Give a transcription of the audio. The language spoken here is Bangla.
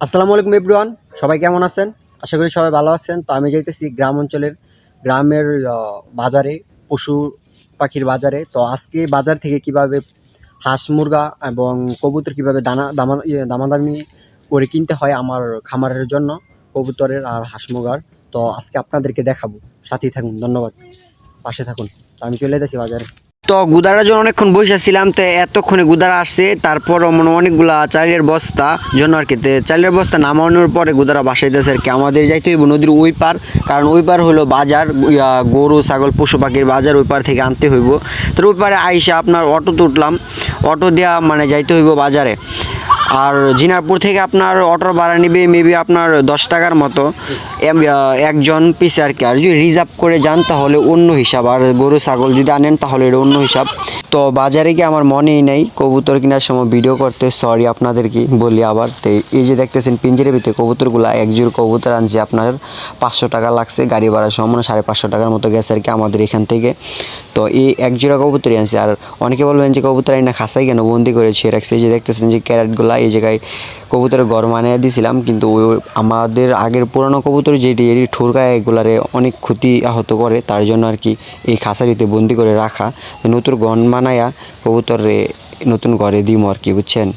আসসালামু আলাইকুম এভরিওয়ান, সবাই কেমন আছেন? আশা করি সবাই ভালো আছেন। তো আমি যাইতেছি গ্রাম অঞ্চলের গ্রামের বাজারে, পশু পাখির বাজারে। তো আজকে বাজার থেকে কিভাবে হাঁস মুরগা এবং কবুতর কিভাবে দামাদামি করে কিনতে হয় আমার খামারের জন্য, কবুতরের আর হাঁস মুরগার। তো আজকে আপনাদেরকে দেখাবো, সাথেই থাকুন। ধন্যবাদ, পাশে থাকুন। তো আমি চলে যাচ্ছি বাজারে। তো গুদারার জন্য অনেকক্ষণ বসেছিলাম, তো এতক্ষণে গুদারা আসছে। তারপর মনে অনেকগুলা চালের বস্তা জন্য আর কি, চালের বস্তা নামানোর পরে গুদারা বাসাইতেছে আর কি। আমাদের যাইতে হইব নদীর ওই পার, কারণ ওই পার হলো বাজার, গরু ছাগল পশু পাখির বাজার ওই পার থেকে আনতে হইব। তো ওই পারে আইসা আপনার অটো তুললাম, অটো দেওয়া মানে যাইতে হইব বাজারে। আর জিনারপুর থেকে আপনার অটোর ভাড়া নেবে মেবি আপনার 10 টাকার মতো একজন পিছে আর কি। আর যদি রিজার্ভ করে যান তাহলে অন্য হিসাব, আর গরু ছাগল যদি আনেন তাহলে এটা অন্য হিসাব। তো বাজারে গিয়ে আমার মনেই নেই কবুতর কেনার সময় ভিডিও করতে, সরি আপনাদেরকে বলি আবার। তো এই যে দেখতেছেন পিঞ্জের ভিতরে কবুতরগুলো, এক জোড় কবুতর আনছে আপনার 500 টাকা লাগছে, গাড়ি ভাড়া সহ মানে 550 টাকার মতো গেছে আর কি আমাদের এখান থেকে। তো এই এক জোড়া কবুতরই আনছে। আর অনেকে বলবেন যে কবুতর আইনা খাসাই কেন বন্দি করে ছিঁড়ে রাখছে। এই যে দেখতেছেন যে ক্যারেটগুলা, এই জায়গায় কবুতরের ঘর বানিয়ে দিয়েছিলাম, কিন্তু আমাদের আগের পুরানো কবুতর যেটি এটি ঠুরকায় এগুলারে অনেক ক্ষতি আহত করে, তার জন্য আর কি এই খাসারিতে বন্দি করে রাখা। নতুন ঘর বানায়া কবুতরে নতুন ঘরে দিমো আর কি, বুঝছেন।